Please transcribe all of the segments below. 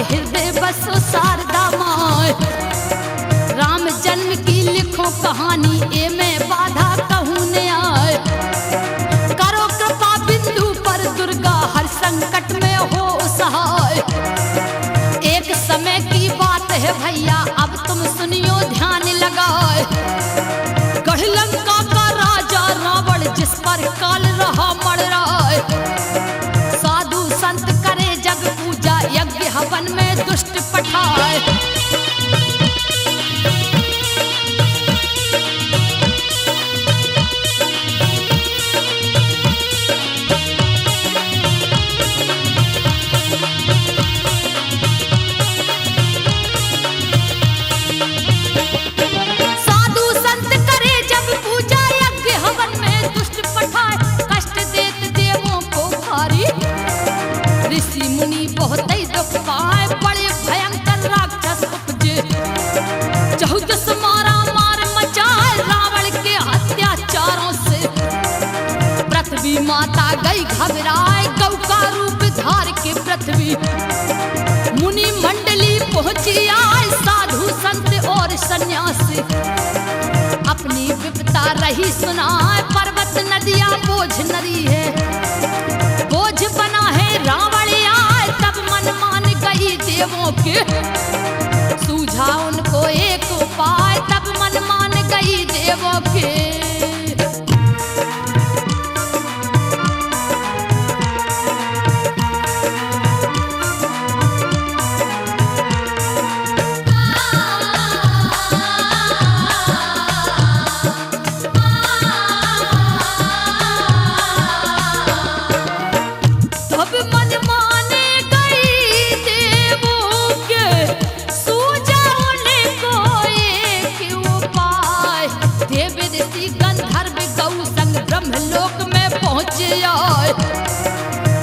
हृदय बसो शारदा माय। राम जन्म की लिखो कहानी, ए मैं बाधा कहूँ न आए। करो कृपा बिंदु पर दुर्गा, हर संकट में हो सहाय। एक समय की बात है भैया, अब तुम सुनियो ध्यान लगाए। गढ़ लंका का राजा रावण, जिस पर काल रहा मड़राय। साधु संत करे जग पूजा, यज्ञ हवन में दुष्ट पठाए। साधु संत करे जब पूजा, यज्ञ हवन में दुष्ट पठाए। कष्ट देत देवों को भारी, ऋषि मुनि बहुत ही दुख पाए। बड़े भयंकर राक्षस उपजे, चहुदस मारा मार मचाए। रावण के अत्याचारों से पृथ्वी माता गई घबराए। गौ का रूप धार के पृथ्वी मुनि मंडली पहुंची आए। साधु संत और सन्यासी अपनी विपता रही सुनाए। पर्वत नदियां बोझ नरी है, बोझ बना है रावण आए। तब मन मान गई देवों के, सूझा उनको एक उपाय। तब मन मान गई देवों के।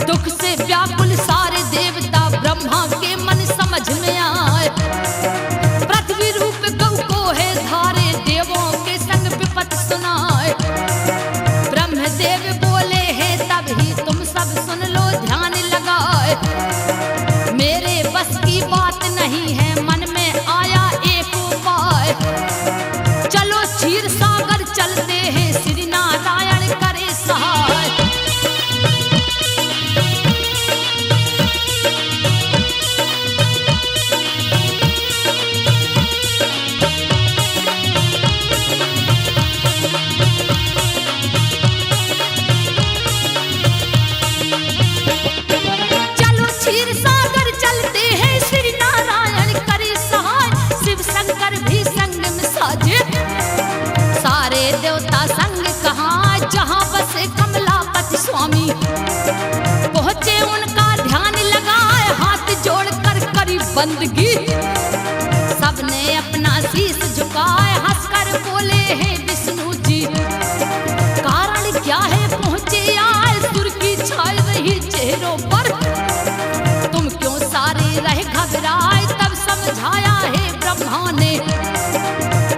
दुख से व्याकुल सारे देवता, ब्रह्मा के मन समझ में आए। पृथ्वी रूप गौ को है धारे, देवों के संग विपत सुनाए। ब्रह्मदेव बोले हैं तब ही तुम सब सुन लो ध्यान लगाए। मेरे बस की बात नहीं है, मन में आया एक उपाय। चलो क्षीर सागर चलते हैं, श्री नारायण करे सहाय। स्वामी पहुंचे उनका ध्यान लगाए। हाथ जोड़कर करी बंदगी, सबने अपना शीश झुकाए। हंसकर बोले हैं विष्णु जी, कारण क्या है पहुंचे आए। सुर की छाई रही चेहरों पर, तुम क्यों सारे रहे घबराए। तब समझाया है ब्रह्मा ने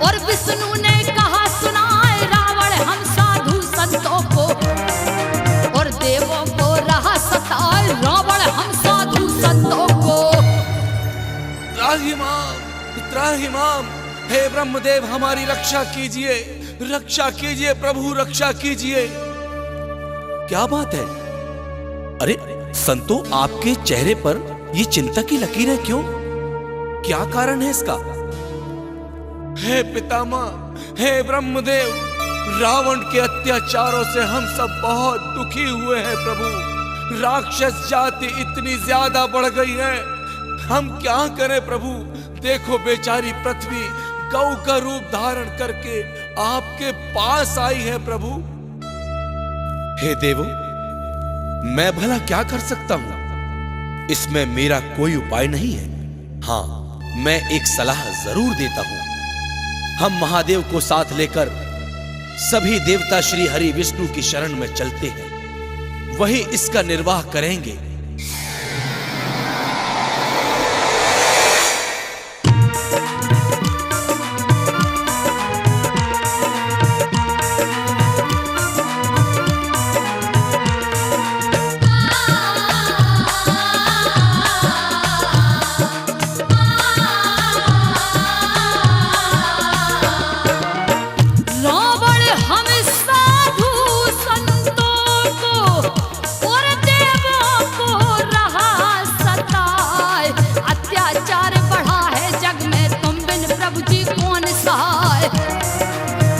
और विष्णु ने कहा सुनाए। रावण हम साधु संतों को और देवों को रहा सताए। रावण हम साधु संतों को। त्राहिमाम त्राहिमाम, हे ब्रह्मदेव हमारी रक्षा कीजिए, रक्षा कीजिए प्रभु, रक्षा कीजिए। क्या बात है? अरे संतो, आपके चेहरे पर ये चिंता की लकीर है क्यों? क्या कारण है इसका? हे पितामह, हे ब्रह्मदेव, रावण के अत्याचारों से हम सब बहुत दुखी हुए हैं प्रभु। राक्षस जाति इतनी ज्यादा बढ़ गई है, हम क्या करें प्रभु। देखो बेचारी पृथ्वी गौ का रूप धारण करके आपके पास आई है प्रभु। हे देवो, मैं भला क्या कर सकता हूं? इसमें मेरा कोई उपाय नहीं है। हाँ, मैं एक सलाह जरूर देता हूं। हम महादेव को साथ लेकर सभी देवता श्री हरि विष्णु की शरण में चलते हैं, वही इसका निर्वाह करेंगे।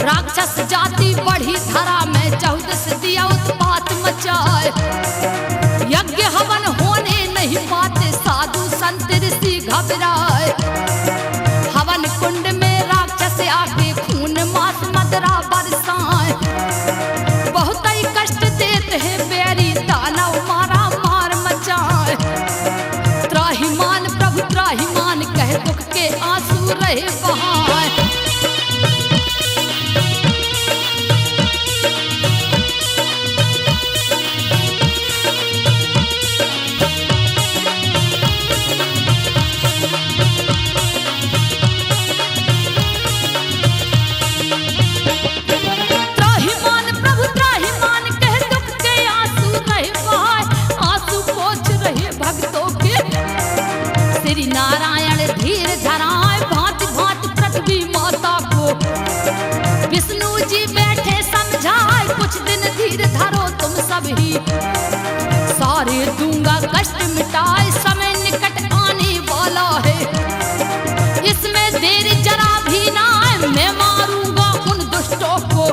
राक्षस जाति बढ़ी धरा में 14 से दिया उत्पात मचाए। यज्ञ हवन होने नहीं पाते, साधु संत ऋषि घबराए। हवन कुंड में राक्षस आके खून मांस मदरा बरसाए। बहुत ही कष्ट देते हैं बैरी, दानव मारा मार मचाए। त्राहिमाम प्रभु त्राहिमाम कहे दुख के आंसू रहे बहाए। श्री नारायण धीर धराए, भांति भांति पृथ्वी माता को। विष्णु जी बैठे समझाए, कुछ दिन धीर धरो तुम सभी। सारे दूंगा कष्ट मिटाए, समय निकट आने वाला है। इसमें देर जरा भी ना है, मैं मारूंगा उन दुष्टों को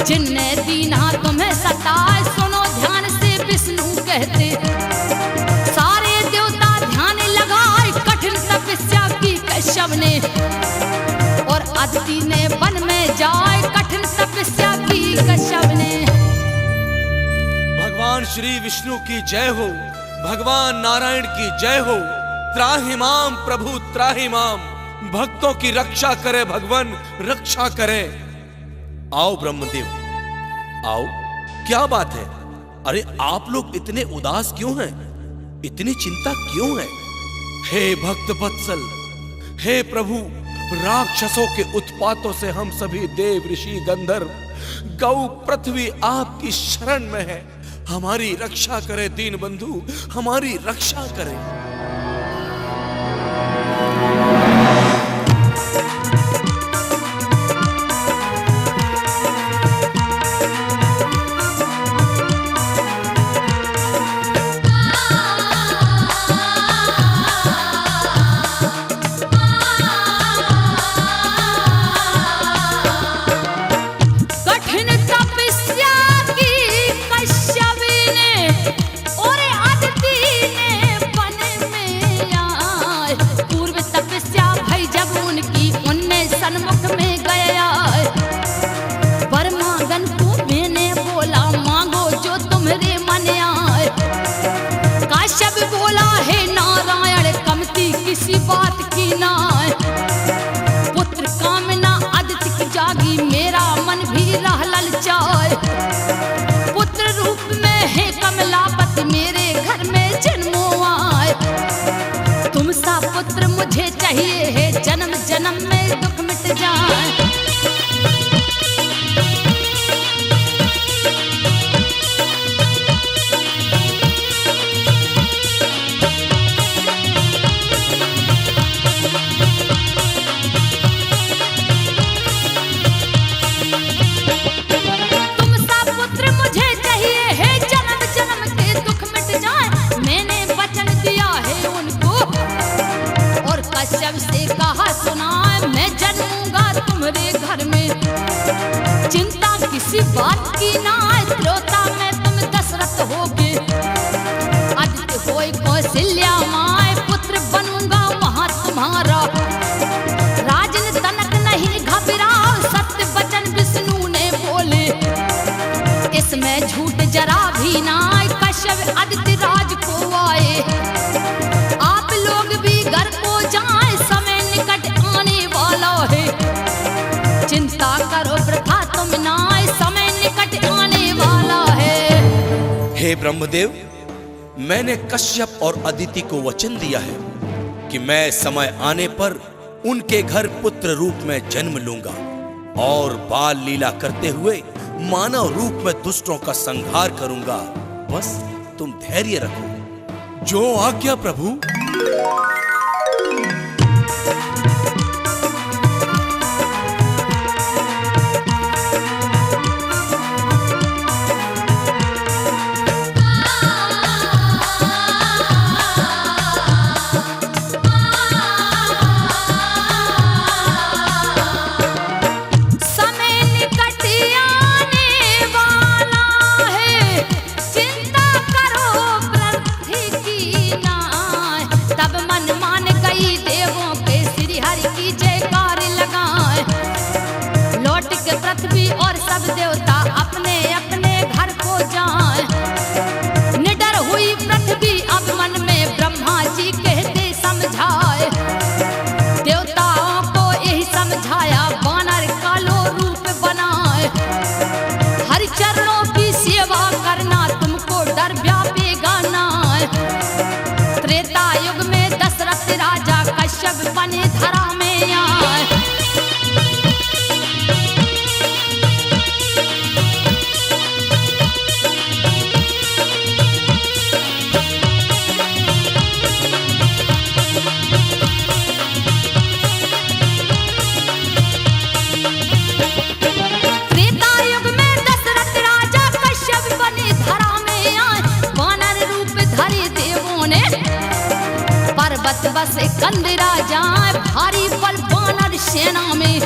जिनने दीना तुम्हें सताए। सुनो ध्यान से विष्णु कहते, कश्यप ने और अदिति ने वन में जाए, कठिन तपस्या की कश्यप ने। भगवान श्री विष्णु की जय हो, भगवान नारायण की जय हो। त्राहिमाम प्रभु त्राहिमाम, भक्तों की रक्षा करे भगवान, रक्षा करे। आओ ब्रह्मदेव आओ, क्या बात है? अरे आप लोग इतने उदास क्यों हैं? इतनी चिंता क्यों है? हे भक्त वत्सल, हे प्रभु, राक्षसों के उत्पातों से हम सभी देव ऋषि गंधर्व गौ पृथ्वी आपकी शरण में है। हमारी रक्षा करे दीन बंधु, हमारी रक्षा करे। पुत्र रूप में है कमलापति, मेरे घर में जन्मो आए। तुम सा पुत्र मुझे चाहिए है, जन्म जन्म में दुख मिट जाए। कश्यप से कहा सुना, मैं जन्मूंगा तुम्हारे घर में। चिंता किसी बात की ना, त्रोता में तुम दशरथ होगे। अदिति होय कौशल्या माय, पुत्र बनूंगा वहां तुम्हारा। राजन तनक नहीं घबराओ, सत्य वचन विष्णु ने बोले। इसमें झूठ जरा भी ना, कश्यप आदित्य राज को आए। हे ब्रह्मदेव, मैंने कश्यप और अदिति को वचन दिया है कि मैं समय आने पर उनके घर पुत्र रूप में जन्म लूंगा और बाल लीला करते हुए मानव रूप में दुष्टों का संहार करूंगा। बस तुम धैर्य रखो। जो आज्ञा प्रभु। देवता अपने अपने घर को जाए। निडर हुई पृथ्वी अब मन में ब्रह्मा जी कहते समझाए। देवताओं को यही समझाया वानर कालो रूप बनाए। हरि चरणों की सेवा करना तुमको डर व्यापेगा ना। त्रेता युग में दशरथ राजा कश्यप बने धरा में आए। बस कंद राजा भारी बल वानर सेना में।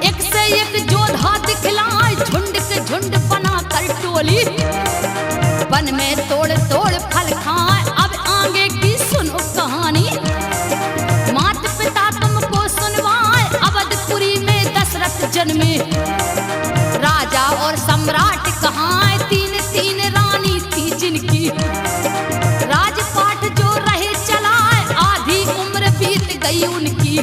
एक से एक जोधा दिखलाए झुंड के झुंड बना कर टोली। वन में तोड़ तोड़ फल खाए अब आगे की सुनो कहानी। मात पिता तुमको सुनवाए अवधपुरी में दशरथ जन्मे। राजा और सम्राट कहाँ तीन तीन रानी थी जिनकी। राजपाट जो रहे चलाए आधी उम्र बीत गई उनकी।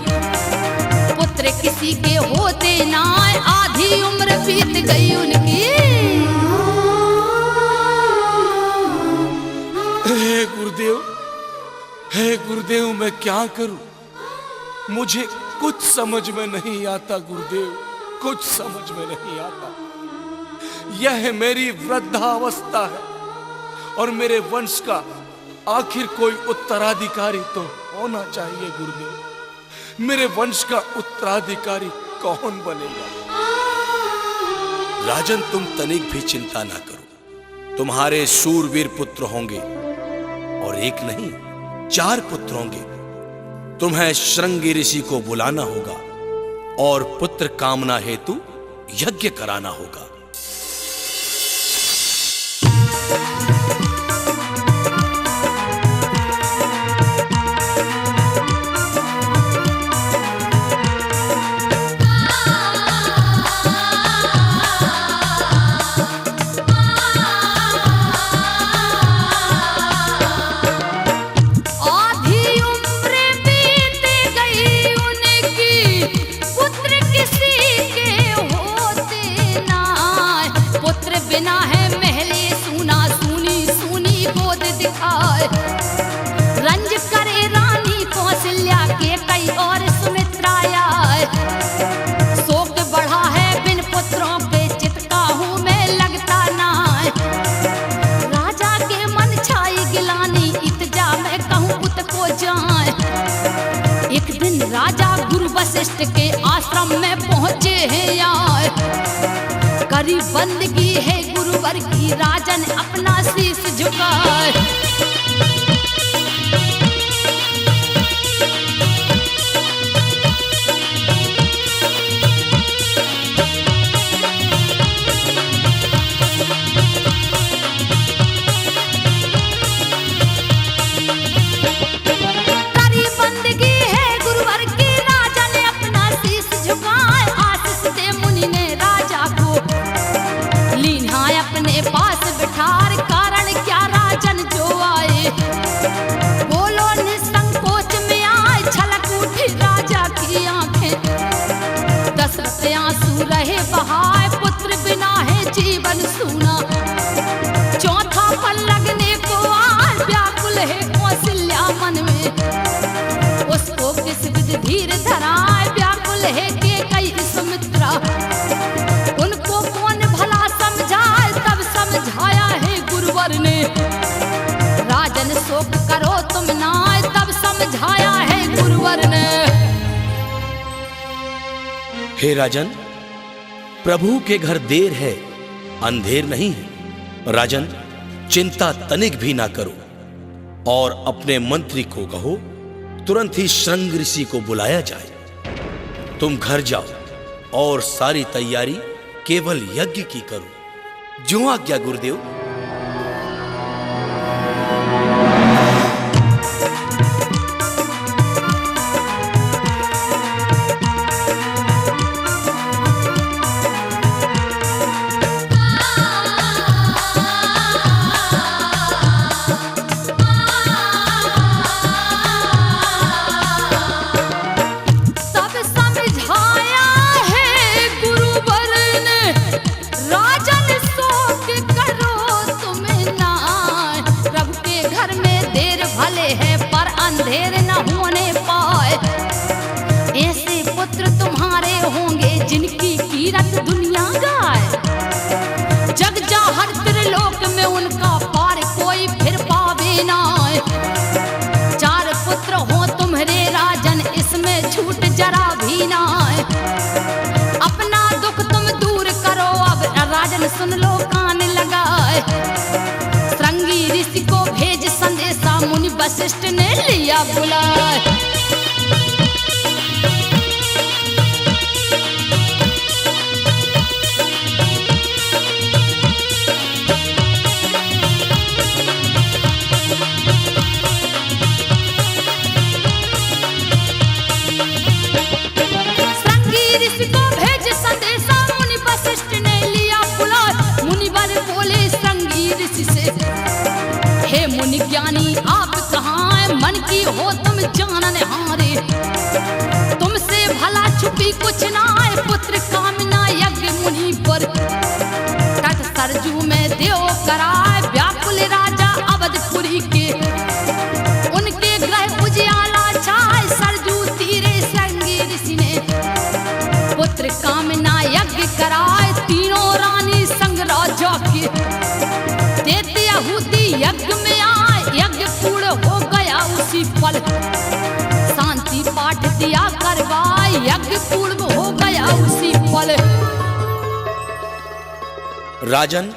पुत्र किसी के होते ना आधी उम्र बीत गई उनकी। हे गुरुदेव, हे गुरुदेव, मैं क्या करूं? मुझे कुछ समझ में नहीं आता गुरुदेव, कुछ समझ में नहीं आता। यह मेरी वृद्धावस्था है और मेरे वंश का आखिर कोई उत्तराधिकारी तो होना चाहिए गुरुदेव। मेरे वंश का उत्तराधिकारी कौन बनेगा? राजन, तुम तनिक भी चिंता ना करो। तुम्हारे शूरवीर पुत्र होंगे और एक नहीं 4 पुत्र होंगे। तुम्हें श्रृंगी ऋषि को बुलाना होगा और पुत्र कामना हेतु यज्ञ कराना होगा। वशिष्ठ के आश्रम में पहुंचे हैं यार। करी बंदगी है गुरुवर की राजन अपना शीश झुकाए। पास बिठार कारण क्या राजन जो धीर धराए व्याकुल है के कई सुमित्रा। उनको कौन भला समझाए तब समझाया है गुरुवर ने। राजन शोक करो तुम नाय तब समझाया है गुरुवर ने। हे राजन, प्रभु के घर देर है अंधेर नहीं है। राजन, चिंता तनिक भी ना करो और अपने मंत्री को कहो तुरंत ही श्रृंग ऋषि को बुलाया जाए। तुम घर जाओ और सारी तैयारी केवल यज्ञ की करो। जो आज्ञा गुरुदेव। अंधेर न होने पाए ऐसे पुत्र तुम्हारे होंगे जिनकी कीरत दुनिया गाए। जग जाहर त्रिलोक में उनका पार कोई फिर पावे ना। चार पुत्र हो तुम्हारे राजन इसमें छूट जरा भी ना। अपना दुख तुम दूर करो अब राजन सुन लो कान लगाए। श्रृंगी ऋषि को भेज संदेशा मुनि वशिष्ठ ने लिया बुलाए। श्रृंगी ऋषि को भेज संदेशा मुनि वशिष्ठ ने लिया बुलाए। मुनिवर बोले श्रृंगी ऋषि से, हे मुनि ज्ञानी आप कहाँ हैं? मन की हो तुम जानन हारे। तुमसे भला छुपी कुछ ना है पुत्र कामना यज्ञ मुनि पर। तट सरजू में देव कराए व्याकुल राजा अवधपुरी के। उनके ग्रह उजियाला छाए सरजू तीरे श्रृंगी ऋषि ने। पुत्र कामना यज्ञ कराए तीनों रानी संग राजा के। देते आहुति यज्ञ में आए यज्ञ पूर्ण हो गया उसी पल। शांति पाठ दिया करवाए यज्ञ पूर्ण हो गया उसी पल। राजन,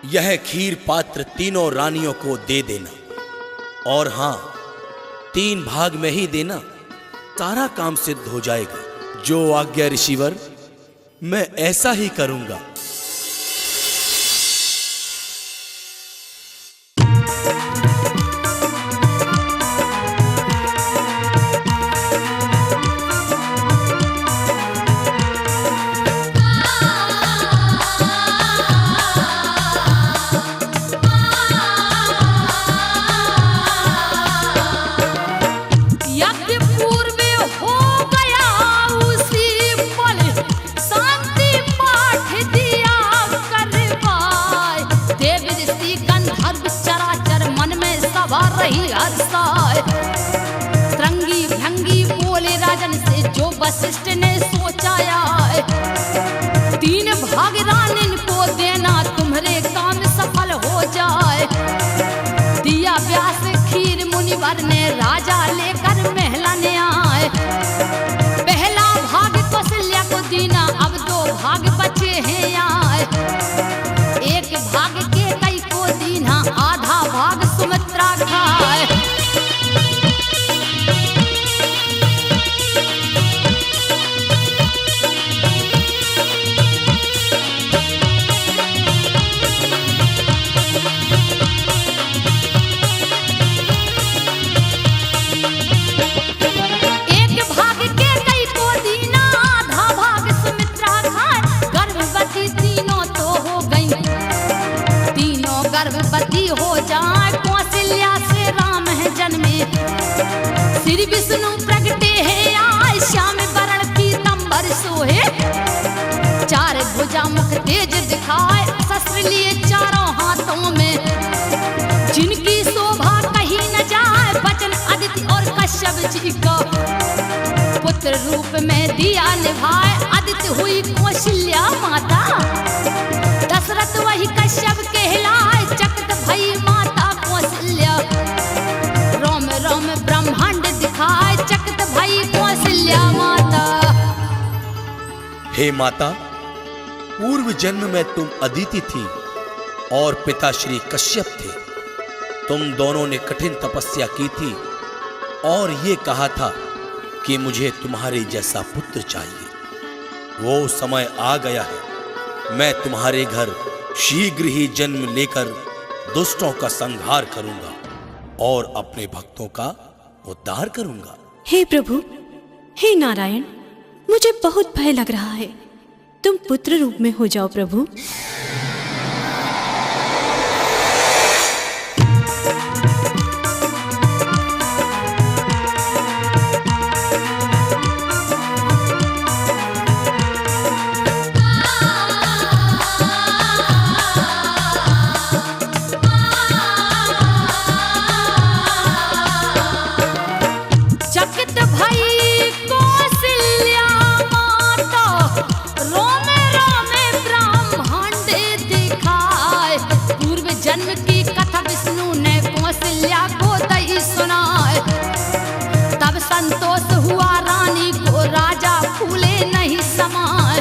यह खीर पात्र तीनों रानियों को दे देना और हां 3 भाग में ही देना। सारा काम सिद्ध हो जाएगा। जो आज्ञा ऋषिवर, मैं ऐसा ही करूंगा। श्रृंगी भृंगी बोले राजन से जो वशिष्ठ ने सोचाया। 3 भाग रानिन को देना तुम्हारे काम सफल हो जाए। दिया व्यास खीर मुनिवर ने राजा लेकर महलन आए। पहला भाग कौशल्या को देना अब 2 भाग बचे हैं आए। 1 भाग के कई को देना आधा भाग सुमित्रा खाए। गर्भवती हो जाए कौशल्या से राम है जन्मे। श्री विष्णु प्रगटे है आए श्याम वरण पीतंबर सोहे। 4 भुजा मुख तेज दिखाए शस्त्र लिए चारों हाथों में। जिनकी शोभा कहीं न जाए बचन अदिति और कश्यप जी का। पुत्र रूप में दिया निभाए, आदित्य हुई कौशल्या माता। दशरथ वही कश्यप कहलाए, चकित भई माता कौशल्या। रोम रोम ब्रह्मांड दिखाए, चकित भई कौशल्या माता। हे माता, पूर्व जन्म में तुम अदिति थी और पिता श्री कश्यप थे। तुम दोनों ने कठिन तपस्या की थी और ये कहा था कि मुझे तुम्हारे जैसा पुत्र चाहिए। वो समय आ गया है, मैं तुम्हारे घर शीघ्र ही जन्म लेकर दुष्टों का संहार करूंगा और अपने भक्तों का उद्धार करूंगा। हे प्रभु, हे नारायण, मुझे बहुत भय लग रहा है। तुम पुत्र रूप में हो जाओ प्रभु। चकित भई कौशल्या माता, रोम रोम ब्रह्मांड दिखाए। पूर्व जन्म की कथा विष्णु ने कौशल्या को दई सुनाए। तब संतोष हुआ रानी को, राजा फूले नहीं समाए।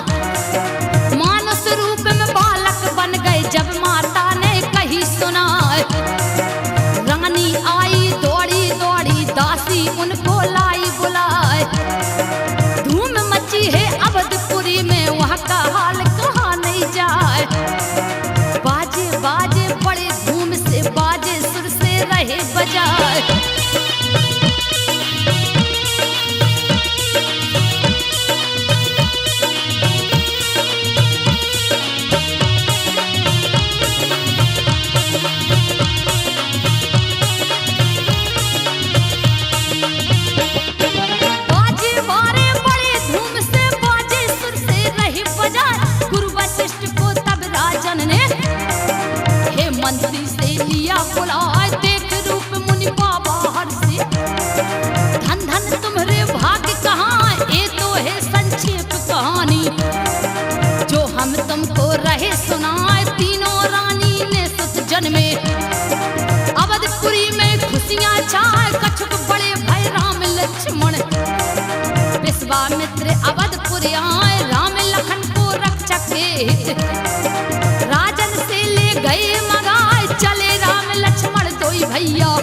मानस रूप में बालक बन गए जब माता ने कही सुनाए। रानी आई दौड़ी दौड़ी, दासी उनको लाई बुलाए। धूम मची है अवधपुरी में, वहाँ का हाल कहाँ नहीं जाए। बाजे बाजे बड़े धूम से, बाजे सुर से रहे बजाए। बाजे बारे बड़े धूम से, बाजे सुर से रही बजाए। गुरु वशिष्ठ को तब राजन ने हे मंत्री से लिया बुलाए। देख रूप मुनि बाबा हर्षे, धन धन तुम्हारे भाग्य कहाँ। ये तो है संक्षेप कहानी जो हम तुमको रहे सुनाए। तीनों रानी ने सुत जन्मे, अवधपुरी में खुशियां छाए। कछुक बड़े भय राम लक्ष्मण, विश्वामित्र अवधपुरी आए। राम लखन को रक्षक के हित, राजन से ले गए मगाए। चले राम लक्ष्मण दोई भैया,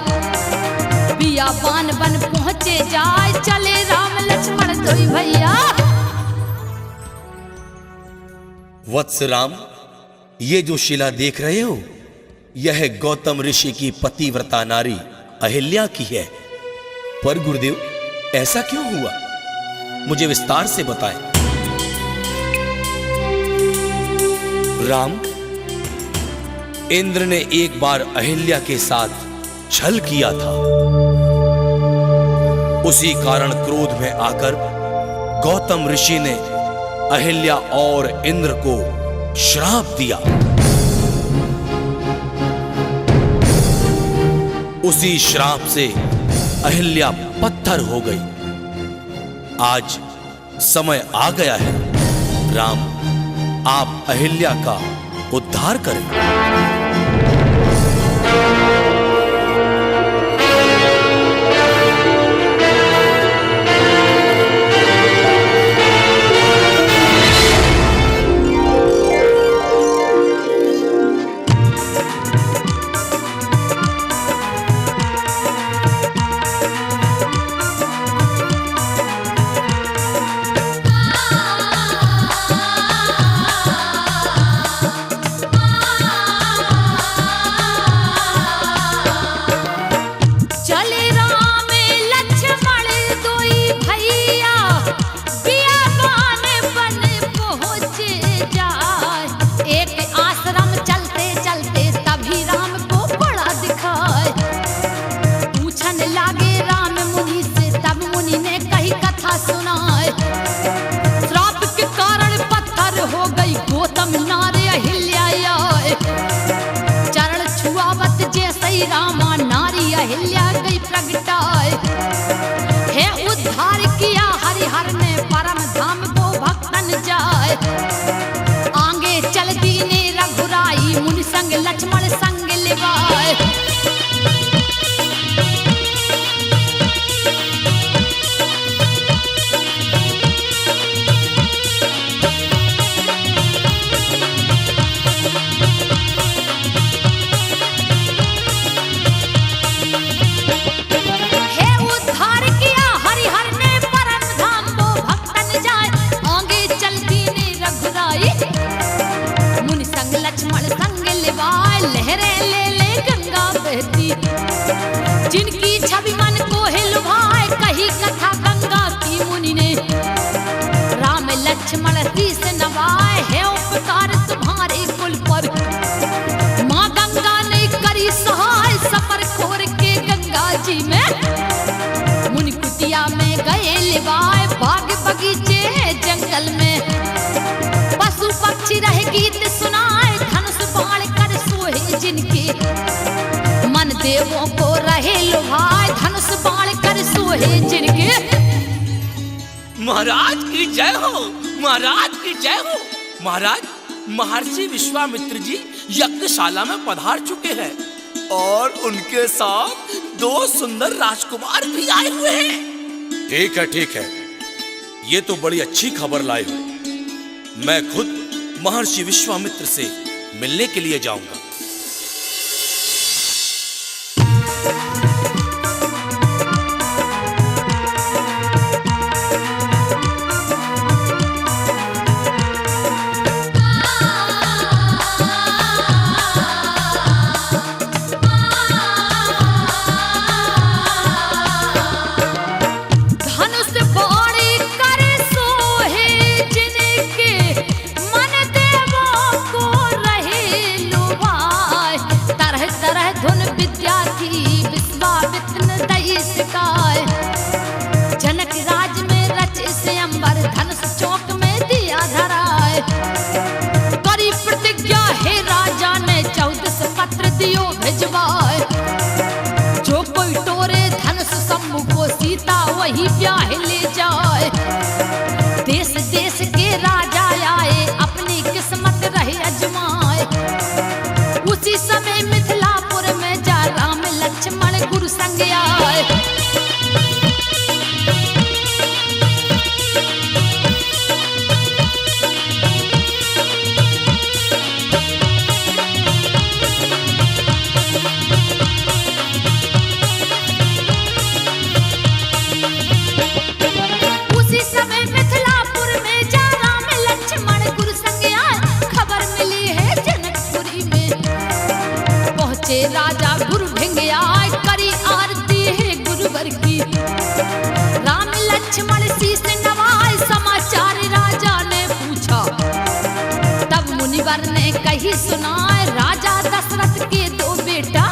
बियाबान बन पहुंचे जाए। चले राम लक्ष्मण दोई भैया। वत्स राम, ये जो शिला देख रहे हो, यह गौतम ऋषि की पतिव्रता नारी अहिल्या की है। पर गुरुदेव, ऐसा क्यों हुआ? मुझे विस्तार से बताएं। राम, इंद्र ने एक बार अहिल्या के साथ छल किया था। उसी कारण क्रोध में आकर गौतम ऋषि ने अहिल्या और इंद्र को श्राप दिया। उसी श्राप से अहिल्या पत्थर हो गई। आज समय आ गया है, राम, आप अहिल्या का उद्धार करें। लिवाए बाग बगीचे जंगल में, पशु पक्षी रहे गीत सुनाए, धनुष बाण कर सोहे जिनके, मन देवों को रहे लुभाए, धनुष बाण कर सोहे जिनके। महाराज की जय हो, महाराज की जय हो। महाराज, महर्षि विश्वामित्र जी यज्ञशाला में पधार चुके हैं और उनके साथ 2 सुंदर राजकुमार भी आए हुए हैं। ठीक है, ठीक है, ये तो बड़ी अच्छी खबर लाए हो। मैं खुद महर्षि विश्वामित्र से मिलने के लिए जाऊंगा। जो कोई टोरे धनुष शंभु को सीता वही ब्याह ले जाए, देश देश के राजा आए अपनी किस्मत रहे अजमाए। उसी समय मिथिलापुर में जा राम लक्ष्मण गुरु संग आए। राजा गुरु भिंग आए करी आरती है गुरुवर की, राम लक्ष्मण शीश नवाए समाचार राजा ने पूछा, तब मुनिवर ने कही सुनाए, राजा दशरथ के 2 बेटा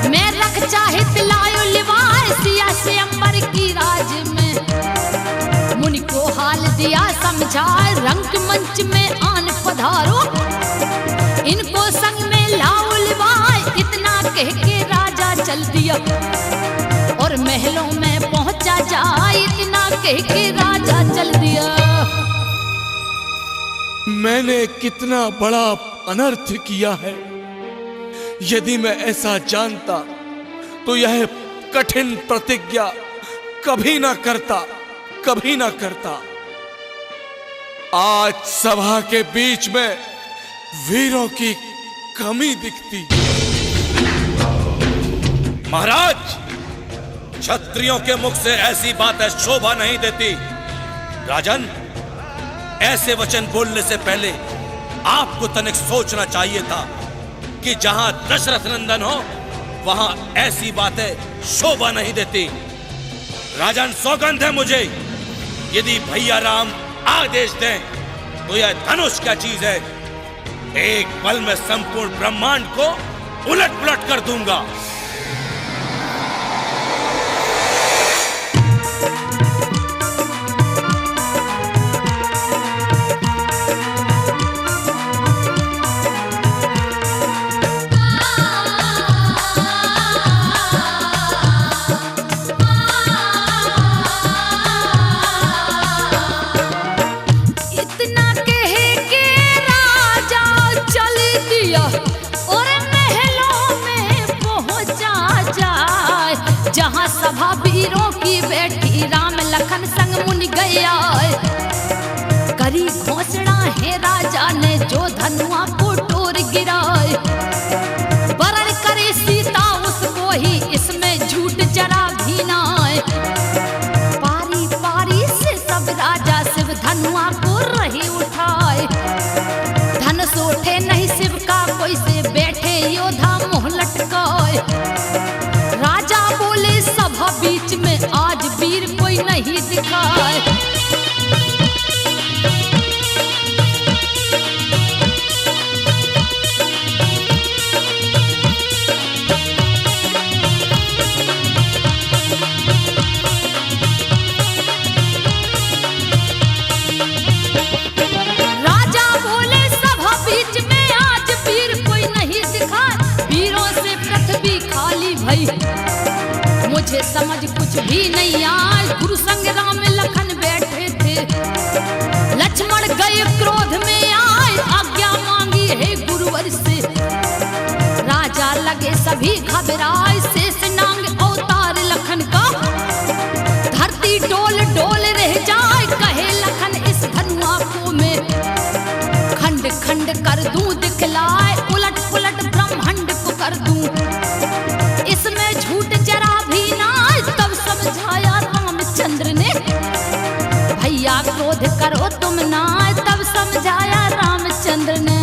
मैं रख चाहे लायो लिवाए, सिया से अंबर की राज में मुनि को हाल दिया समझाए, रंग मंच में आन पधारो इनको संग में लाओ लिवाए। इतना कह के राजा चल दिया और महलों में पहुंचा जाए, इतना कह के राजा चल दिया। मैंने कितना बड़ा अनर्थ किया है, यदि मैं ऐसा जानता तो यह कठिन प्रतिज्ञा कभी ना करता, कभी ना करता। आज सभा के बीच में वीरों की कमी दिखती। महाराज, क्षत्रियों के मुख से ऐसी बातें शोभा नहीं देती। राजन, ऐसे वचन बोलने से पहले आपको तनिक सोचना चाहिए था कि जहां दशरथ नंदन हो वहां ऐसी बातें शोभा नहीं देती। राजन, सौगंध है मुझे, यदि भैया राम आदेश दें तो यह धनुष क्या चीज है, एक पल में संपूर्ण ब्रह्मांड को उलट पुलट कर दूंगा। वीरों की बैठी राम लखन संग मुनि गया, करी घोषणा है राजा ने जो धनुआ को टोर गिराए, वरण करे सीता उसको ही इसमें झूठ जरा भी ना आए। पारी पारी से सब राजा शिव धनुआ को रही उठाए, धनुष उठे नहीं शिव का कोई से बैठे योद्धा मुँह लटकाए। राजा बोले सभा बीच में आज वीर कोई नहीं दिखाए। समझ कुछ भी नहीं आए। गुरु संग राम लखन बैठे थे, लक्ष्मण गए क्रोध में आए, आज्ञा मांगी है गुरुवर से। राजा लगे सभी घबराए, शेष नांग अवतार लखन का, धरती डोल डोल रह जाए। कहे लखन इस धनुआ को मैं खंड खंड कर दूं दिखलाए, उलट पुलट ब्रह्मांड को कर दूं, इसमें झूठ जरा भी ना। तब समझाया रामचंद्र ने, भैया क्रोध करो तुम ना। तब समझाया रामचंद्र ने।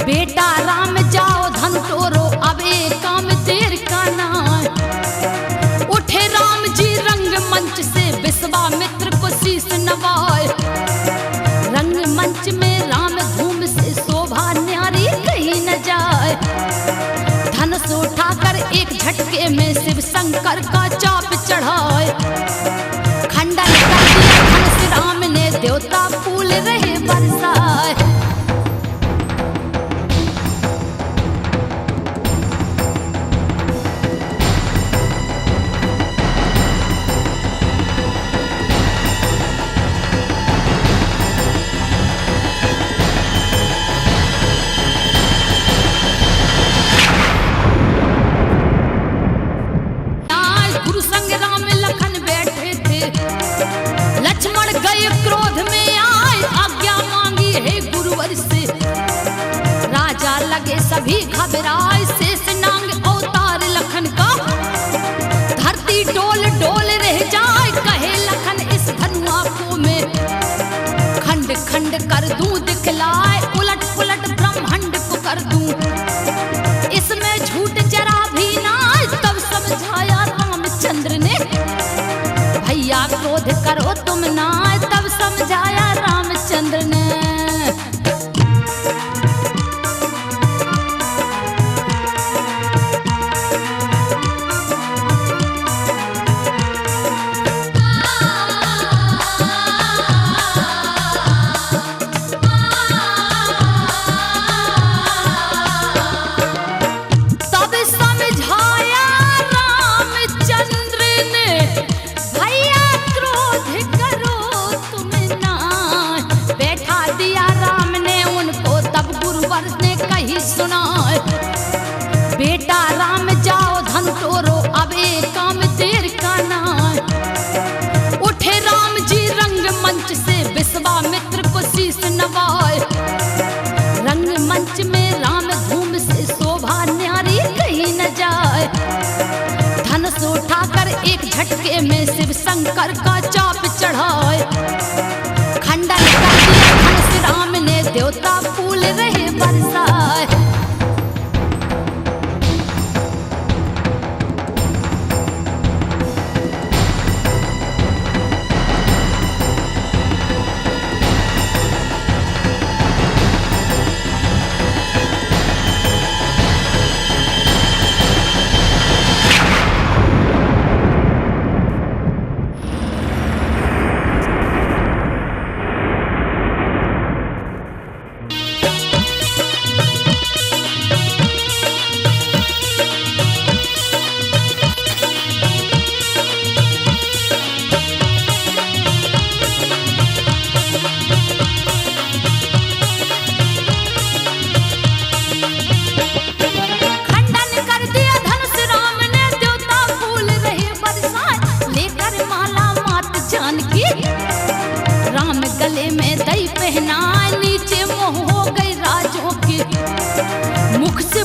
बेटा राम जाओ धन तोरो, अब एक काम देर का ना। उठे राम जी रंग मंच से, विश्वामित्र को शीश नवाए। रंग मंच में राम धूम से शोभा न्यारी कहीं न जाए। धनुष उठाकर एक झटके में शिव शंकर का चाप चढ़ाए। खंडन कर दिया धनुष राम ने, देवता फूल रहे बरसाए। गुरु संग राम लखन बैठे थे, लक्ष्मण गए क्रोध में आए, आज्ञा मांगी है गुरुवर से। राजा लगे सभी घबराए, शेष नांग अवतार लखन का, धरती डोल डोल रह जाए। कहे लखन इस धनुआ को मैं खंड खंड कर दूं दिखलाए, उलट पुलट ब्रह्मांड को कर दूं, इसमें झूठ जरा भी ना। तब समझाया रामचंद्र ने, भैया क्रोध करो तुम ना। तब समझाया रामचंद्र ने। बेटा राम जाओ धन तोरो, अब एक काम देर का ना। उठे राम जी रंग मंच से, विश्वामित्र को शीश नवाए। रंग मंच में राम धूम से शोभा न्यारी कहीं न जाए। धनुष उठाकर एक झटके में शिव शंकर का चाप चढ़ाए। खंडन कर दिया धनुष राम ने, देवता फूल रहे बरसाए।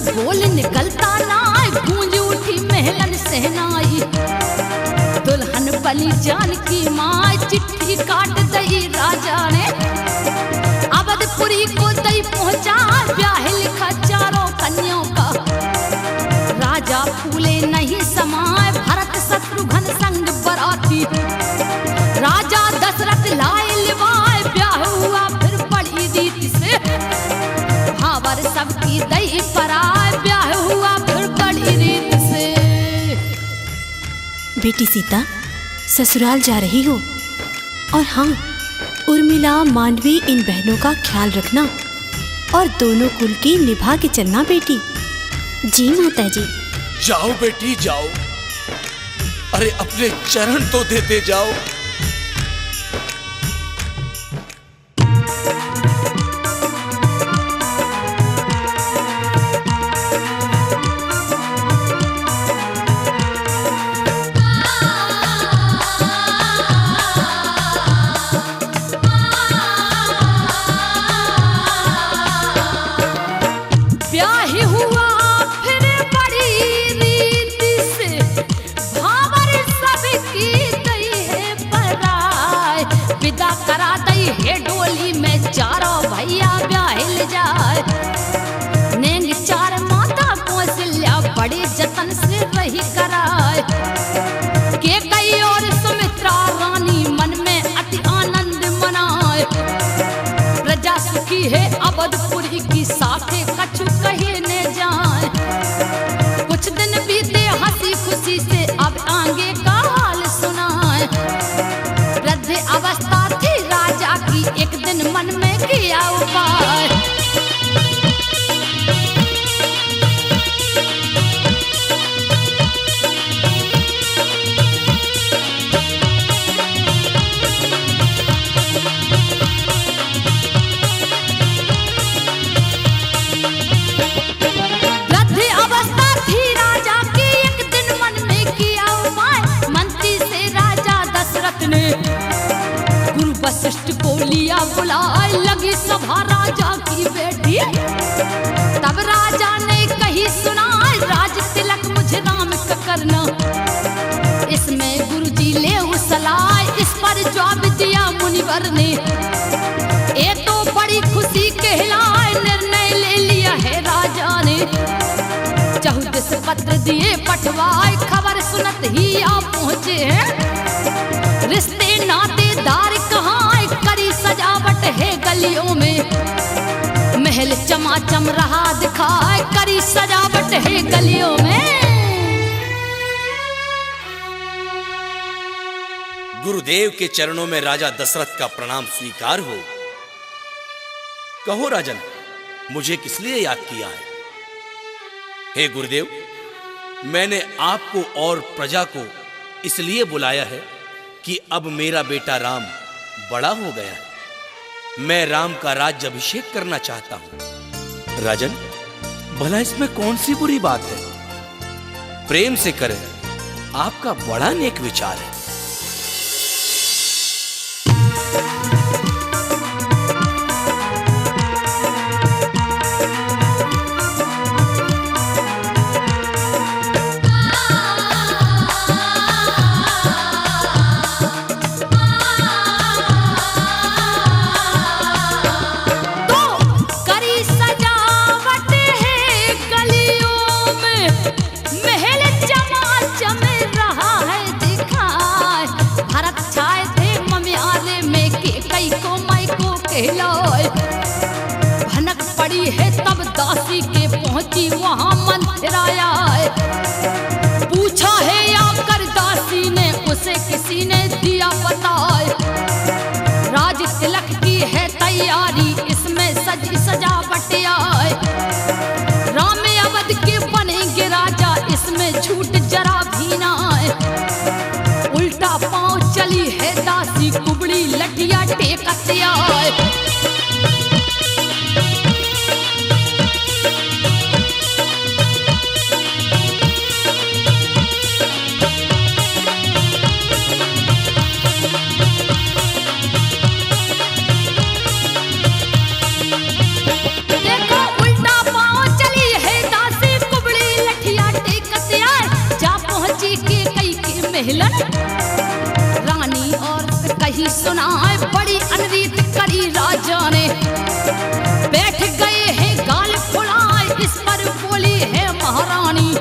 बोल निकलता ना, गूंज उठी महलन सहनाई। दुल्हन बली जानकी माँ, चिट्ठी काट दई राजा ने। अवधपुरी को दई पहुंचा, ब्याह लिखा चारों कन्याओं का। बेटी सीता ससुराल जा रही हो, और हाँ, उर्मिला मांडवी इन बहनों का ख्याल रखना और दोनों कुल की निभा के चलना बेटी। जी माता जी। जाओ बेटी जाओ, अरे अपने चरण तो देते जाओ। बड़े जतन से रही कराए के कई और सुमित्रा रानी मन में अति आनंद मनाए। प्रजा सुखी है अवधपुरी की साथे कछु कहे न जाए। कुछ दिन बीते हंसी खुशी से, अब आगे का हाल सुनाए। वृद्ध अवस्था थी राजा की, एक दिन मन में किया उपाय। वशिष्ठ को लिया बुलाए, लगी सभा राजा की बेटी। तब राजा ने कही सुनाए, राज तिलक मुझे राम का करना। इसमें गुरुजी ले सलाह, इस पर जवाब दिया मुनिवर ने। ये तो बड़ी खुशी कहलाए, निर्णय ले लिया है राजा ने। 14 पत्र दिए पठवाए, खबर सुनत ही आप पहुंचे हैं। रिश्ते नातेदार कहाँ, करी सजावट है गलियों में। महल चमाचम रहा दिखाए, करी सजावट है गलियों में। गुरुदेव के चरणों में राजा दशरथ का प्रणाम स्वीकार हो। कहो राजन, मुझे किस लिए याद किया है? हे गुरुदेव, मैंने आपको और प्रजा को इसलिए बुलाया है कि अब मेरा बेटा राम बड़ा हो गया है। मैं राम का राज्य अभिषेक करना चाहता हूं। राजन, भला इसमें कौन सी बुरी बात है? प्रेम से करें, आपका बड़ा नेक विचार है। भनक पड़ी है तब दासी के पहुंची वहां मंथराया। पूछा है आकर दासी ने, उसे किसी ने दिया बताए। राज तिलक की है तैयारी, इसमें सजी सजावट आए। राम अवध के बनेंगे राजा, इसमें छूट जरा भी ना आए। उल्टा पांव चली है दासी, कुबड़ी लठिया टेकत आए। रानी और कही सुनाए, बड़ी अनरीत करी राजा ने। बैठ गए हैं गाल फुलाए, इस पर बोली है महारानी।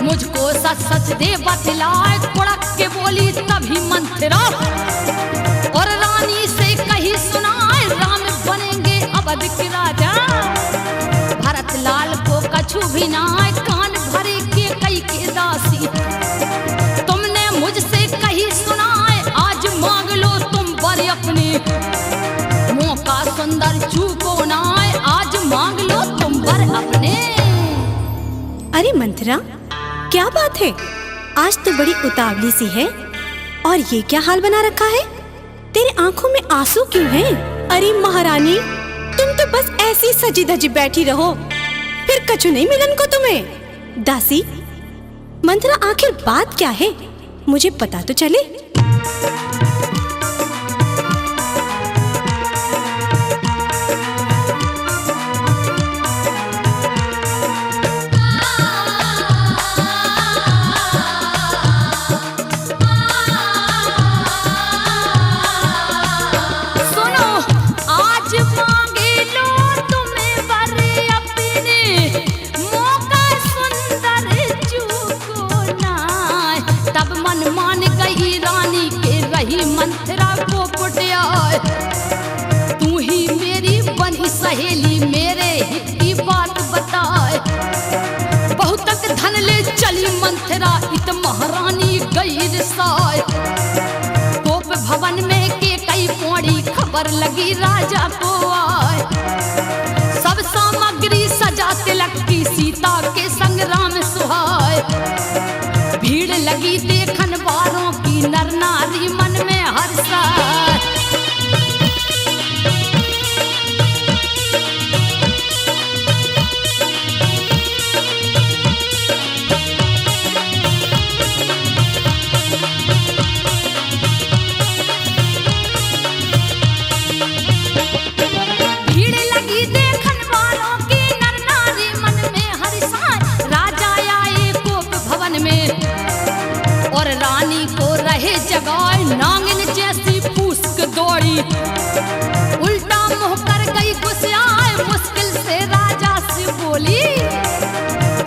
मुझको सच सच दे बतलाए, कुड़क के बोली तभी मंथरा। और रानी से कही सुनाए, राम बनेंगे अवध के राजा। भरत लाल को कछु भी ना, कान भरे के कई के दासी। तुम सुंदर चूको ना, आज मांग लो तुम वर अपने। अरे मंथरा, क्या बात है? आज तो बड़ी उतावली सी है। और ये क्या हाल बना रखा है? तेरे आंखों में आंसू क्यों हैं? अरे महारानी, तुम तो बस ऐसी सजी धजी बैठी रहो, फिर कछु नहीं मिलन को तुम्हें। दासी, मंथरा आखिर बात क्या है? मुझे पता तो चले। मंथरा को पुटिया, तू ही मेरी बनी सहेली, मेरे हित की बात बताए। बहुतक धन ले चली मंथरा, इत महारानी गई रिसाए। कोप भवन में के कई पौड़ी, खबर लगी राजा को आए। सब सामग्री सजा तिलक की, सीता के संग राम सुहाए। भीड़ लगी देखन वालों की, नर नारी मन में हर्षा। भीड़ लगी देखन वालों की, नर नारी मन में हर्षा। राजा आए कोप भवन में, और रानी को रहे जगाए। नांगिन जैसी पूछ दौड़ी, उल्टा मुंह कर गई गुस्साए। मुश्किल से राजा से बोली,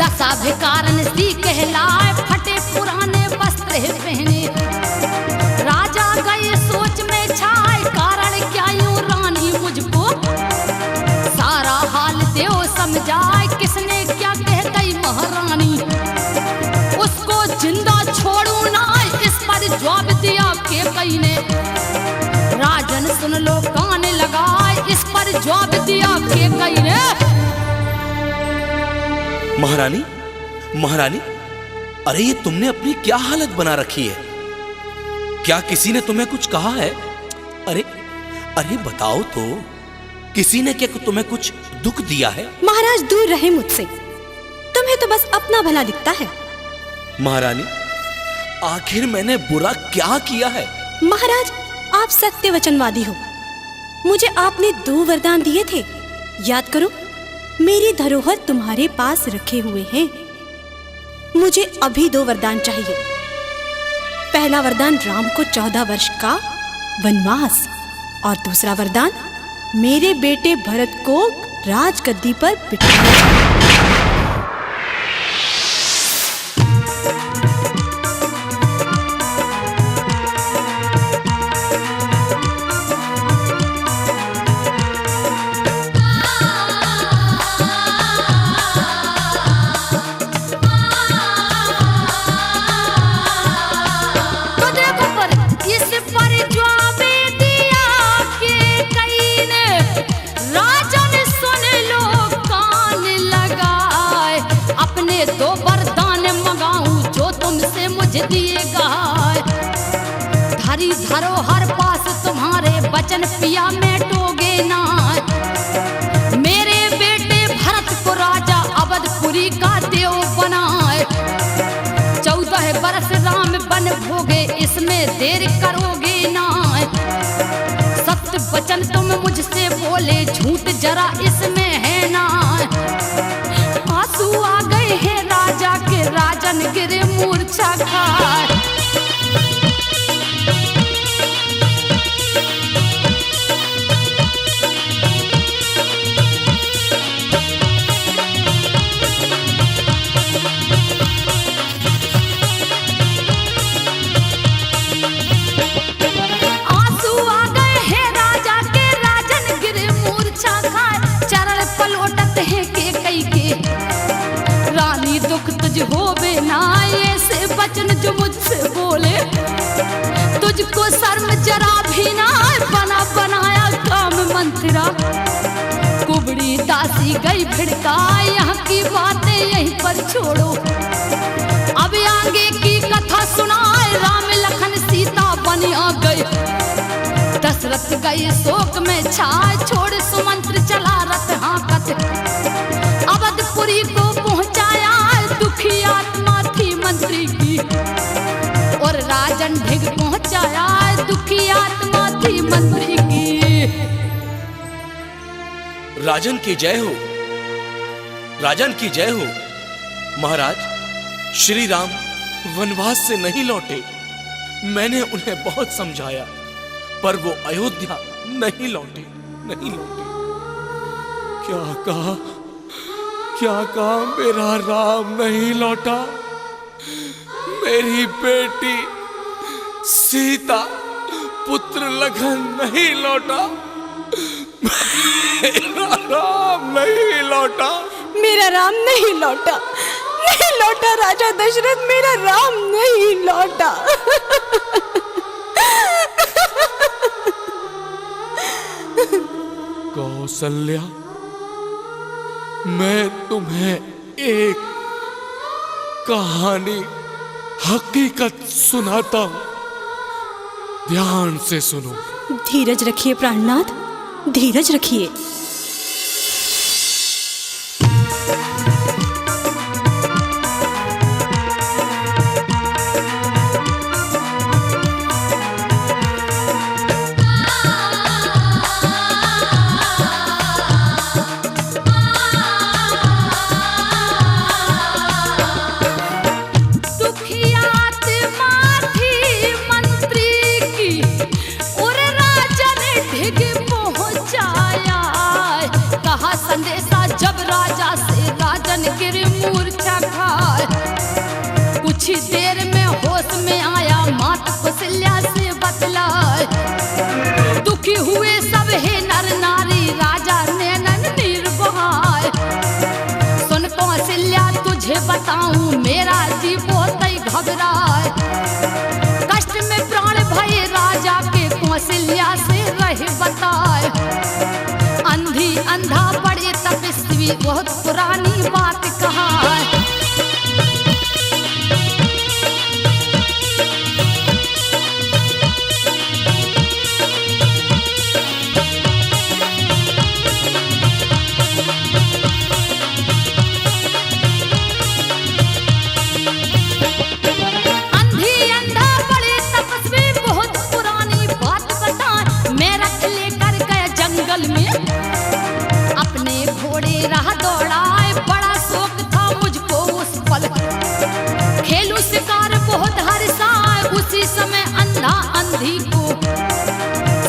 दशा भिकारन सी कहलाए। फटे पुराने वस्त्र पहने, राजा गए सोच में छाए। कारण क्या यूं रानी मुझको सारा हाल देव समझाए। किसने क्या कह गई महारानी, उसको जिंदा छोड़ू ना, इस पर जवाब दिया के कई ने। राजन सुन लो कान लगाए, इस पर जवाब दिया के कई ने। महारानी, महारानी, अरे ये तुमने अपनी क्या हालत बना रखी है? क्या किसी ने तुम्हें कुछ कहा है? अरे अरे बताओ तो, किसी ने क्या तुम्हें कुछ दुख दिया है? महाराज दूर रहे मुझसे, तुम्हें तो बस अपना भला दिखता है। महारानी, आखिर मैंने बुरा क्या किया है? महाराज, आप सत्य वचनवादी हो। मुझे आपने 2 वरदान दिए थे, याद करो। मेरी धरोहर तुम्हारे पास रखे हुए हैं। मुझे अभी 2 वरदान चाहिए। पहला वरदान राम को 14 वर्ष का वनवास, और दूसरा वरदान मेरे बेटे भरत को राजगद्दी पर बिठाना। धरोहर पास तुम्हारे वचन पिया में टोगे ना। मेरे बेटे भरत को राजा अवधपुरी का देव बनाए। 14 बरस राम बन भोगे, इसमें देर करोगे ना। सत्य वचन तुम मुझसे बोले, झूठ जरा इसमें है ना। आंसू आ गए हैं राजा के, राजन गिरे मूर्छा खाए। होवे ना ऐसे वचन जो मुझसे बोले, तुझको शर्म जरा भी ना। बना बनाया काम मंत्रा छिड़का, यहाँ की बातें यहीं पर छोड़ो। अब आगे की कथा सुनाए, राम लखन सीता बन आ गए। दशरथ गए शोक में छाए, छोड़ सुमंत्र चला रथ हाँकत। अवधपुरी को पहुंचाया, दुखी आत्मा थी मंत्री की। और राजन ढिग पहुंचाया, दुखी आत्मा थी मंत्री की। राजन की जय हो, राजन की जय हो। महाराज, श्री राम वनवास से नहीं लौटे। मैंने उन्हें बहुत समझाया, पर वो अयोध्या नहीं लौटे, नहीं लौटे। क्या कहा मेरा राम नहीं लौटा? मेरी बेटी सीता, पुत्र लखन नहीं लौटा। मेरा राम नहीं लौटा। मेरा राम नहीं लौटा, नहीं लौटा राजा दशरथ, मेरा राम नहीं लौटा। कौसल्या, मैं तुम्हें एक कहानी हकीकत सुनाता हूं, ध्यान से सुनो। धीरज रखिए प्राणनाथ, धीरज रखिए। कुछ देर में होश में आया, मात कौशल्या से बतलाए। दुखी हुए सब है नर नारी, राजा ने नैन नीर बहाए। सुन कौशल्या तुझे बताऊं, मेरा जी बहुत ही घबराए। कष्ट में प्राण भये राजा के, कौशल्या से रहे बताए। अंधी अंधा बड़े तपस्वी, बहुत पुरानी बात कहा है।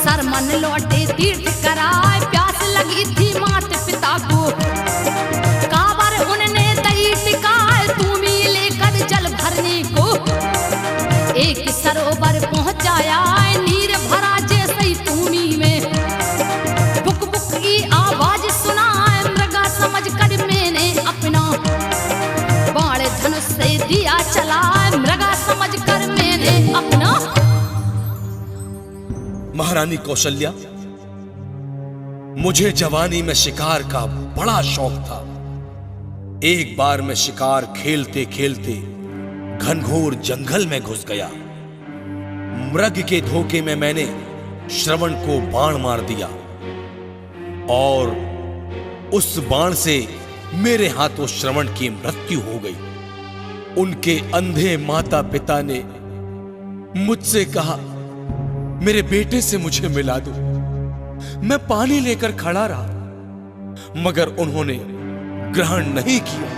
सरमन लौटे तीर्थ कराए, प्यास लगी थी मात पिता को। काबर उनने दई टिकाए, तूमी लेकर जल भरने को। एक सरोवर पहुंचाया, नीर भरा जैसे ही तूमी में। बुक बुक की आवाज सुनाए, मृगा समझ कर मैंने अपना बाण धनुष से दिया चलाए। मृगा समझ कर मैंने अपना। महारानी कौशल्या, मुझे जवानी में शिकार का बड़ा शौक था। एक बार मैं शिकार खेलते खेलते घनघोर जंगल में घुस गया। मृग के धोखे में मैंने श्रवण को बाण मार दिया और उस बाण से मेरे हाथों श्रवण की मृत्यु हो गई। उनके अंधे माता पिता ने मुझसे कहा, मेरे बेटे से मुझे मिला दो। मैं पानी लेकर खड़ा रहा, मगर उन्होंने ग्रहण नहीं किया।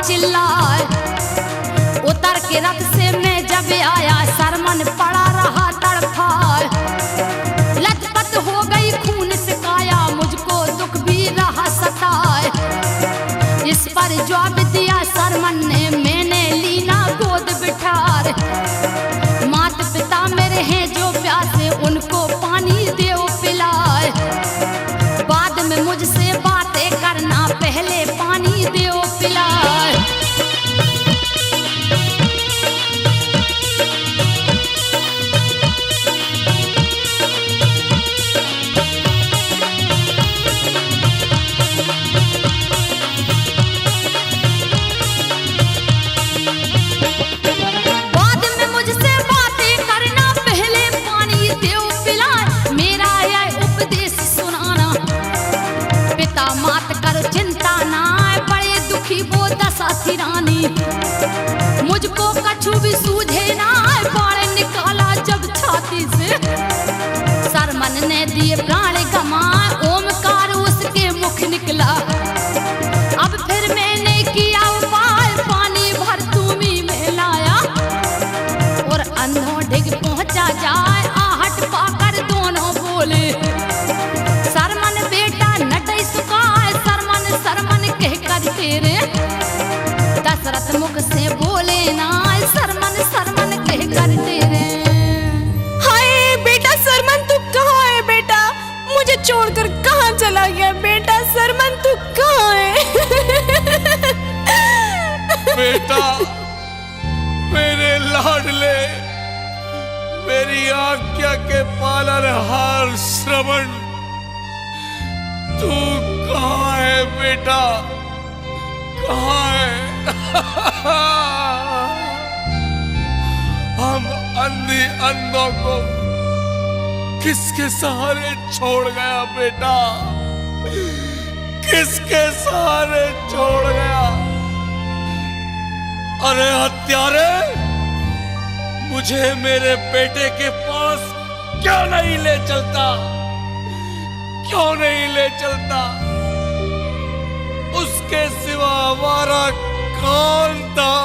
चिल्लाए। उतर के रथ से मैं जब आया, सरमन पड़ा रहा तड़फाए। लत जवाब दिया सरमन ने, मैंने लीना गोद बिठार। माता पिता मेरे हैं जो प्यासे, उनको पानी दो पिलाए। बाद में मुझसे बातें करना, पहले पानी दो पिलाए। मुझको कछु भी सूझे ना, बाण निकाला जब छाती से। सरमन ने दिए प्राण गमाए, ओमकार उसके मुख निकला। अब फिर मैंने किया उपाय, पानी भर तुमी में लाया। और अंधों डिग पहुंचा जाए, आहट पाकर दोनों बोले, सरमन बेटा नटई सुखाए। सरमन सरमन कह कर तेरे दशरथ मुख से बोले ना, सरमन सरमन कह कर तेरे। हाय बेटा सरमन, तू कहाँ है बेटा? मुझे छोड़कर कहाँ चला गया बेटा? सरमन तू कहाँ है? बेटा, मेरे लाडले, मेरी आज्ञा के पालनहार श्रवण, तू कहाँ है बेटा? कहाँ है? हम अंधी अंधों को किसके सहारे छोड़ गया बेटा? किसके सहारे छोड़ गया? अरे हत्यारे, मुझे मेरे बेटे के पास क्यों नहीं ले चलता? क्यों नहीं ले चलता? उसके सिवा हमारा कौन था?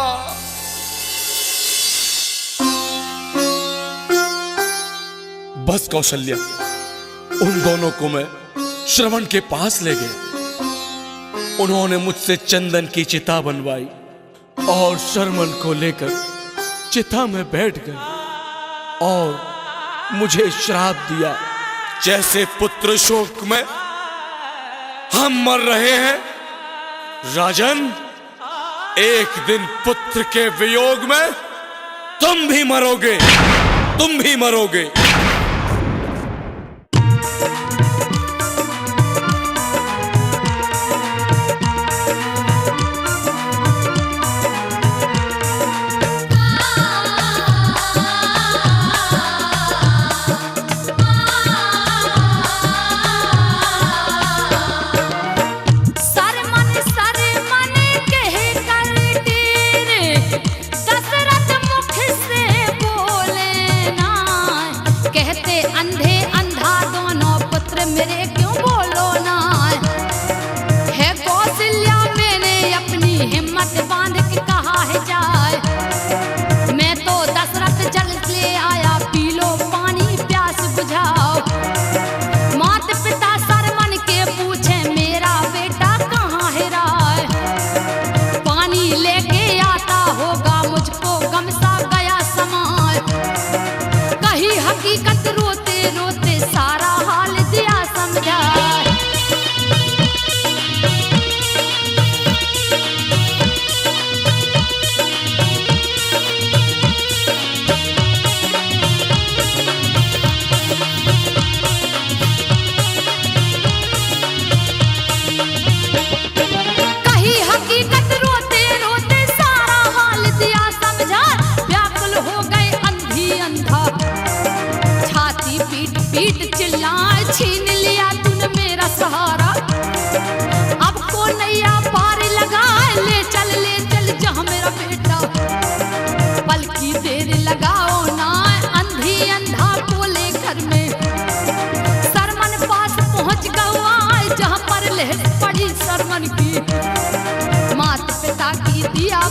बस कौशल्या, उन दोनों को मैं श्रवण के पास ले गया। उन्होंने मुझसे चंदन की चिता बनवाई और श्रवण को लेकर चिता में बैठ गए और मुझे श्राप दिया, जैसे पुत्र शोक में हम मर रहे हैं, राजन, एक दिन पुत्र के वियोग में तुम भी मरोगे, तुम भी मरोगे।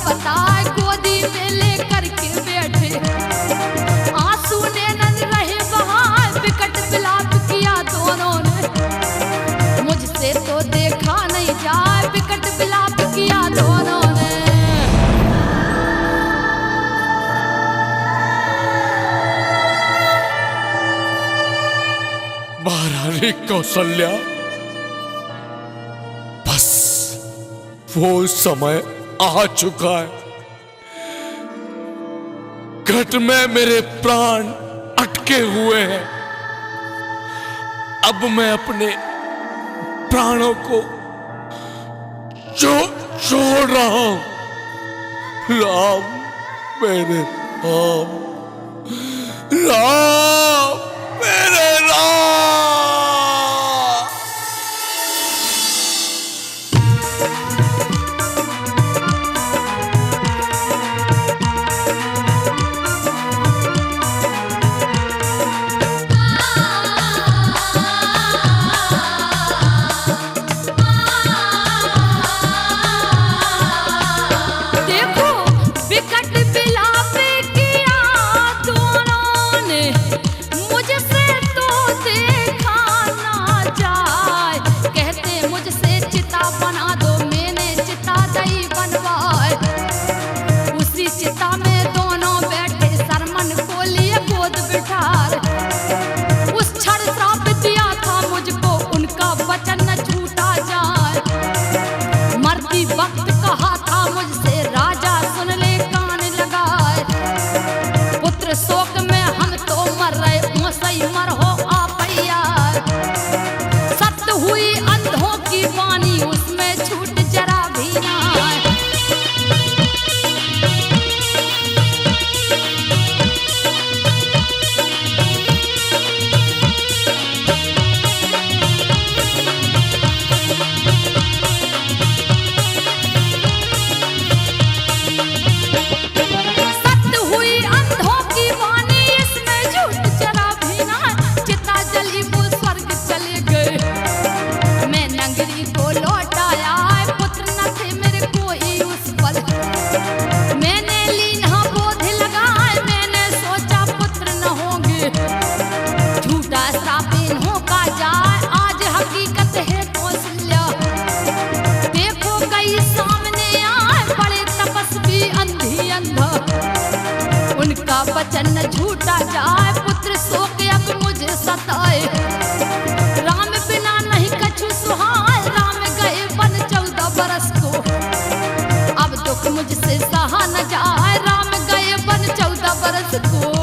बताए गोदी में लेकर के बैठे, आंसू ने नन रहे बहाए, विकट विलाप किया दोनों ने, मुझसे तो देखा नहीं जाए, विकट विलाप किया दोनों। बेटी कौशल्या, बस वो समय आ चुका है। घट में मेरे प्राण अटके हुए हैं। अब मैं अपने प्राणों को छोड़ रहा हूं। राम, मेरे राम, राम, मेरे राम। देखो विकट विलाप किया दोनों ने, मुझसे तो देखा ना जाए। कहते मुझसे चिता बना दो, मैंने चिता दई बनवाए। उसी चिता में दोनों बैठे, सरमन को लिए गोद बिठार। उस क्षण श्राप दिया था मुझको, उनका वचन न छूटा जाए। मरती वक्त कहा था मुझसे, राजा सुन ले कान लगाए। पुत्र शोक में हम तो मर रहे, सही मर हो आपैया। सत्य हुई अंधों की वाणी, उसमें छूट जरा भी ना आए। सत्य हुई अंधों की वाणी, इसमें झूठ जरा भी ना। चिता जली वो स्वर्ग चले गए, मैं नगरी को लौट आया। पुत्र न थे मेरे कोई उस पल, मैंने लीना बोध लगाए। मैंने सोचा पुत्र न होंगे, झूठा श्राप इन्हों का जाए। आज हकीकत है कौशल्या, देखो कई सामने आए। बड़े तपस्वी अंधी अंधा, उनका वचन न झूठा जाए। पुत्र शोक अब मुझे सताए, राम बिना नहीं कछु सुहाए। राम गए वन 14 बरस को, अब दुख मुझसे सहा न जाए। राम गए वन 14 बरस को।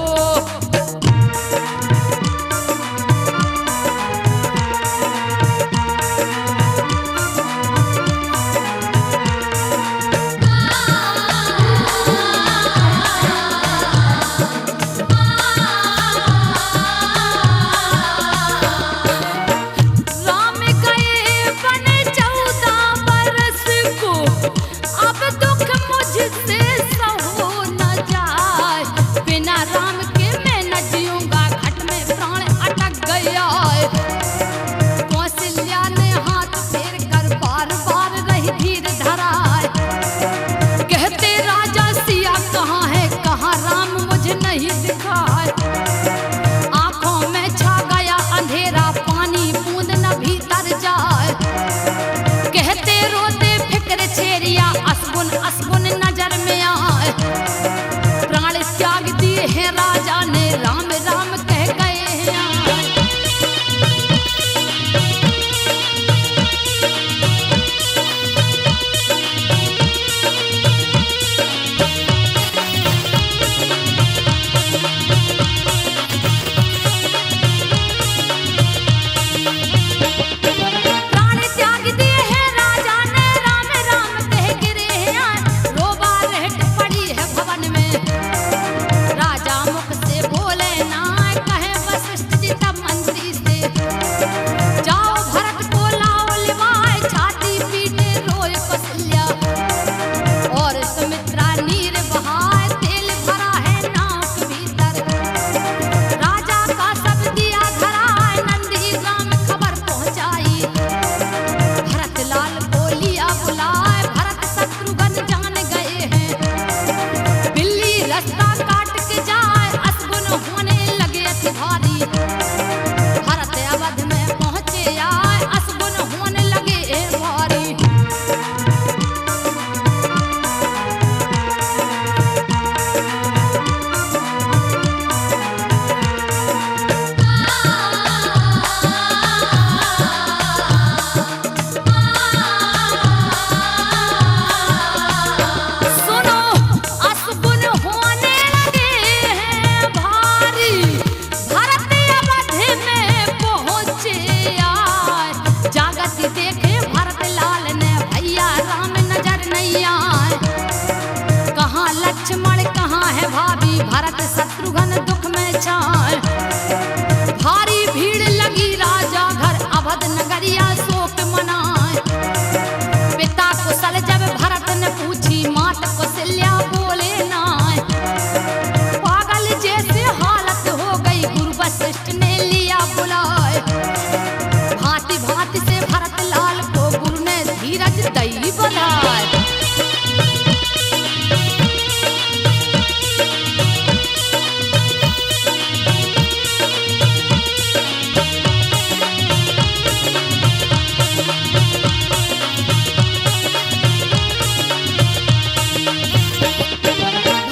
बधाई।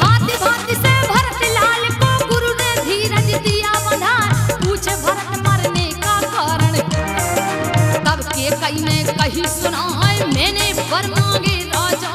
भांति भांति से भरत लाल को गुरु ने धीरज दिया बधाई। पूछे भरत मरने का कारण, तब के कई ने कही सुनाए, मैंने वर मांगे राजा